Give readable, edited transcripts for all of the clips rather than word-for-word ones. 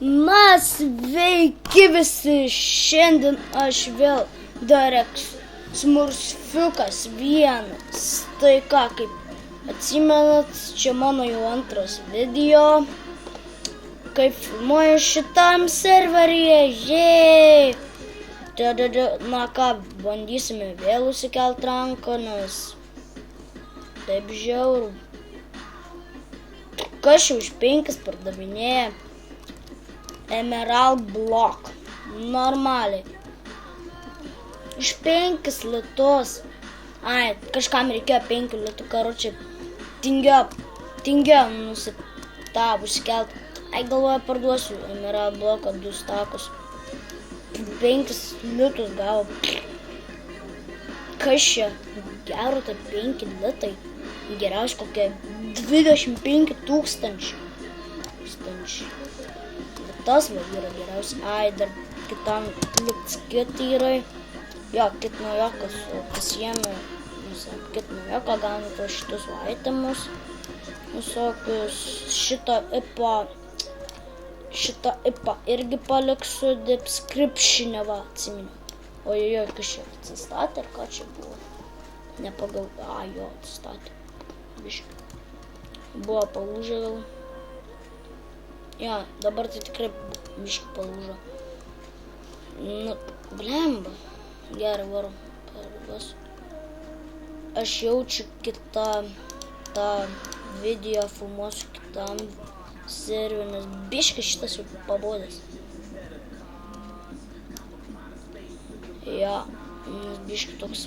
Na, sveiki visi, šiandien aš vėl Dareks Smurfiukas vienas. Tai ką, kaip atsimenat, čia mano jau antras video, kaip filmuoju šitam serveryje, jėj! Na ką, bandysime vėl užsikelt ranką, nes taip žiauru. Kas jau už 5 pardavinėja Emerald Block. Normaliai. Už 5 litus. Ai, kažkam reikėjo 5 litų, karočią. Tingėjo nusitav užsikelt. Ai, galvoju, parduosiu Emerald Blocką 2 stakus. 5 litus gavo. Kas čia? Gero, tai 5 litai. Geriausia kokie 25 tūkstančių. Tas va yra geriausia. Ai, dar kitam liks kitirai. Jo, kit naujokas pasiėmė. Kit naujoką gauna tos šitus itemus. Visokius. Šitą ipa irgi paliksiu description'e, va, atsiminiau. Ojojoj, kas čia atsistatė, ar ką čia buvo? Nepagal... jo, atsistatė. Biškai. Buvo palūžę gal. Jo, dabar tai tikrai biškai palūžo. Nu, blemba. Gerai, varom. Perduosiu. Aš jaučiu tą video filmuosiu kitam serveriui, nes biškai šitas jau pabodęs. Jo, nes biškai toks.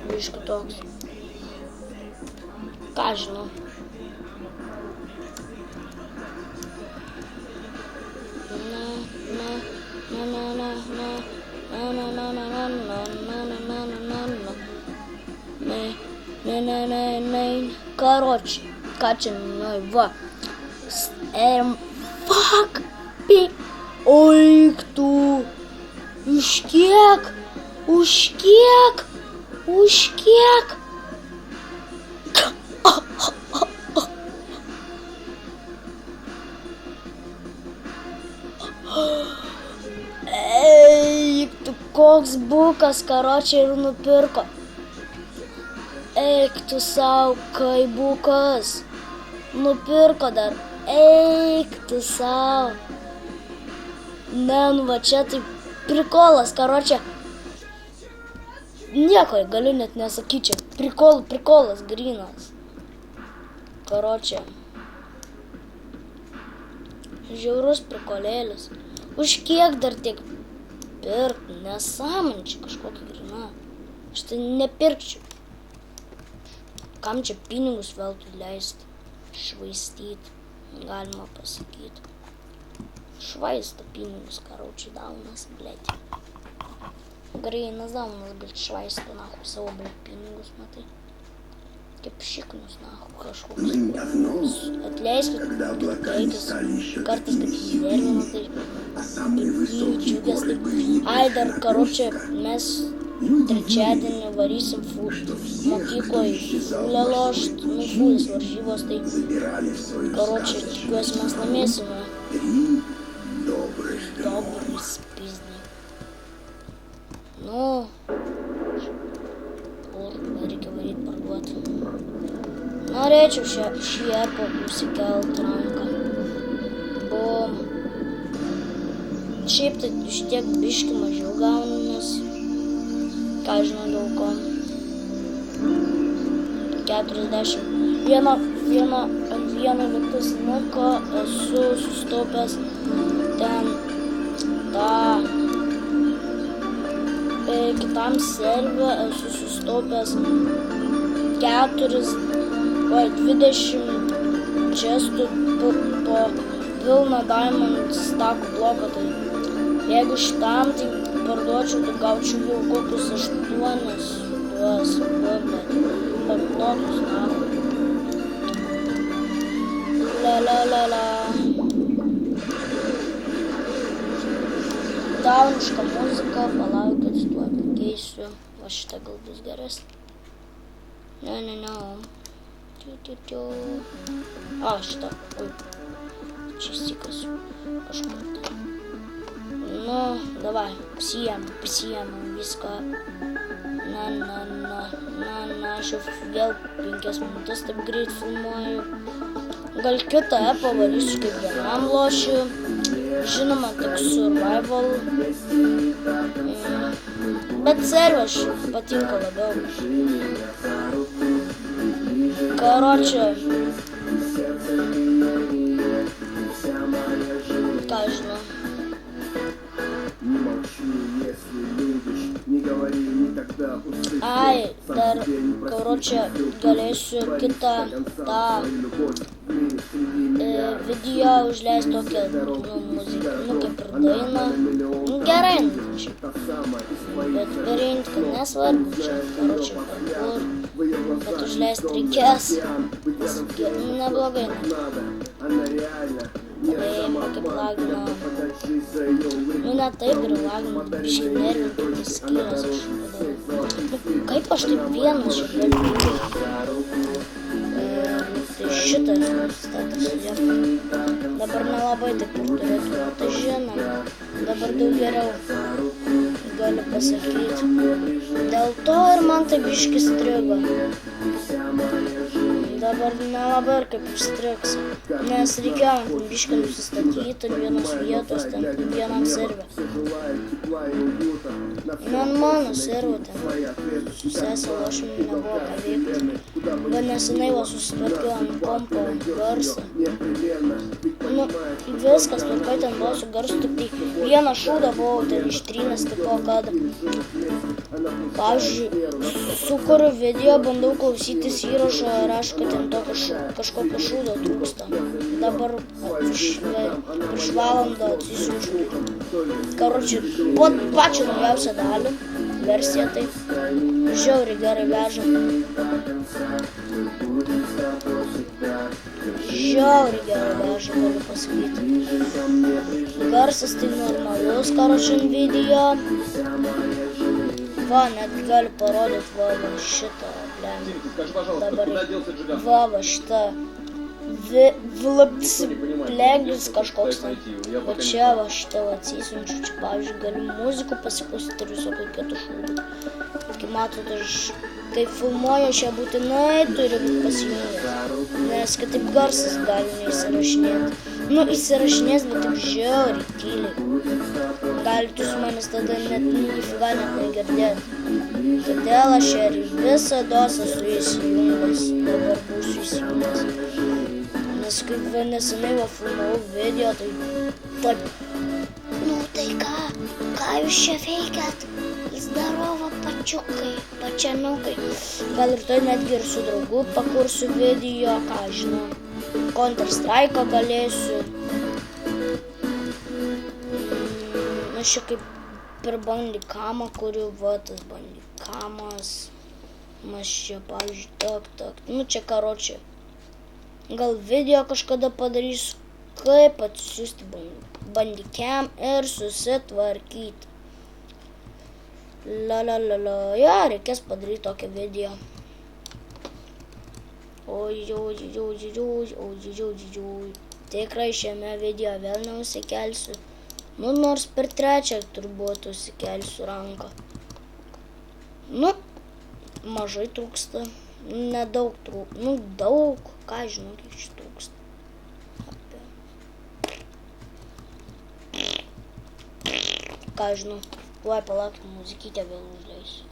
Biškai toks. Ką žinau. Короче, качаной в fuck пи. Ой, кто? Уж кек. Eik, tu koks bukas, karočiai ir nupirko. Eik, tu sau, kai bukas. Nupirko dar. Eik, tu sau. Ne, nu va čia tai prikolas, karočiai. Nieko galiu net nesakyčiau. Prikolas, grynas. Karočiai. Žiaurus prikolėlis. Už kiek dar tiek pirkt? Nesąmonė čia kažkokia grina. Aš tai nepirkčiau. Kam čia pinigus veltui leisti? Švaistyti, galima pasakyti. Švaisto pinigus, karočiai, daunas, blėti. Greinas daunas, bet švaisto, nahu, savo, blėt, pinigus, matai. Kaip šiknus, nahu, kažkoks. Atleiskit, kartais kaip nervina, tai džiugės, tai. Ai, dar, karočiai, mes trečiadienį varysim mokykloj fulę lošt, fulės varžybos, tai, karočiai, tikiuosi mes laimėsime. Dobris, pizdai. Nu, reikia varyt parduoti. Norėčiau šį epą nusikelt ranką. Bum. Šiaip tai šitiek biški mažiau gaunamės. Ką žinau dėl ko. 40. Vieno litusniuko esu sustaupęs ten kitam serve esu sustaupęs 20 čestų po pilną diamond stakų bloką. Tai jeigu šitam tai parduočiau, tai gaučiau jau kokius 8 tuos blokus, na. La. Dauniška muzika, palaukit, tuo pakeisiu. Va šitą gal bus geresnė. Ne. Šitą. Čia įsikasiu kažkur tai. Nu, davai, pasiėmam viską. Na, aš jau vėl 5 minutės taip greit filmuoju. Gal kitą pavarysiu kaip vienam lošiu. Žinoma, tik survival. Bet servė aš patinka labiau. Karočią. Ką žinau. Dar, karočią, galėsiu kitą tą video užleisti tokią, muziką, kaip ir dainą. Gerai, bet perint, kad nesvarbu, čia, karočią, kur, bet užleisti reikės, neblogai. Kaip lagino. Ne taip ir lagino, biškai nervintis skyras aš padarau. Kaip aš taip vienas galiu. Tai šitas statas. Dabar nelabai taip ir turėtų. Tai žinom, dabar daug geriau galiu pasakyti. Dėl to ir man tai biškai strigo. Dabar nelabai ir kaip užstriks, nes reikėjo biškai nusistatyti vienos vietos, ten vienam servė. Mano servė ten su sesė lošim nebuvo ką veikti. Bet nesenai susitvarkiau ant kompo garsą. Viskas tvarkai ten buvo su garsu, tik tai vieną šūdą buvau ten ištrynęs, tipo, kad pavyzdžiui, sukuriu video, bandau klausytis įrašo ir aš, kad ten to kažkokio šūdo trūksta. Dabar prieš valandą atsisiunčiu. Karočią, pačią naujausią dalį, versiją tai žiauriai gerai veža. Žiauriai gerai veža, galiu pasakyti. Garsas tai normalus, karočią video. Va, net galiu parodyti va šitą, dabar va šitą vlapsipleglis kažkoks ten. Va čia va šitą atsisiunčiu, čia pavyzdžiui galiu muzikų pasiklausyti ir visokių kitų šūdų. Kaip matote, aš kai filmuoju, aš ją būtinai turiu pasijungęs, nes kitaip garsas gali neįsirašinėti. Įsirašinės, bet taip žiauriai tyliai. Galite su manęs tada net negirdėti. Todėl aš ir visados esu įsijungęs, dabar būsiu įsijungęs. Nes kaip nesenai filmavau video, tai taip. Tai ką jūs čia veikiat? Zdarovo pačiukai, pačianukai. Gal ir tai netgi ir su draugu pakursiu video, ką žinau. Counter-Strike'ą galėsiu. Aš čia kaip per bandikamą kuriu, va tas bandikamas. Aš čia, pavyzdžiui, tak. Čia karočią. Gal video kažkada padarysiu, kaip atsiųsti bandikam ir susitvarkyti. Ja, reikės padaryti tokią video. Oi. Tikrai šiame video vėl neusikelsiu. Nors per 3 turbūt užsikelsiu ranką. Mažai trūksta. Nedaug trūksta. Daug. Ką žinau, kiek čia trūksta. Ką žinau. Vai palaukti, muzikytę vėl užleisiu.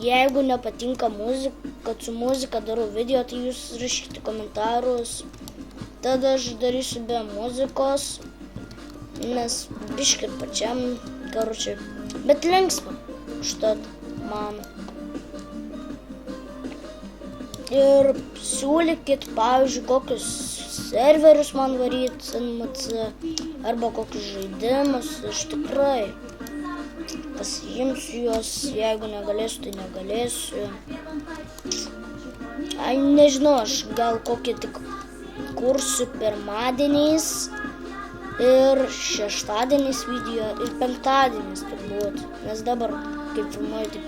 Jeigu nepatinka muzika, kad su muzika darau video, tai jūs rašykite komentarus. Tada aš darysiu be muzikos, nes biškai ir pačiam, karočią, bet linksma, užtat man. Ir siūlykit, pavyzdžiui, kokius serverius man varyti NMC, arba kokius žaidimus, aš tikrai pasiimsiu juos, jeigu negalėsiu, tai negalėsiu. Nežinau, aš gal kokį tik kursiu pirmadieniais ir šeštadieniais video ir penktadieniais turbūt, nes dabar, kaip filmuoju, tai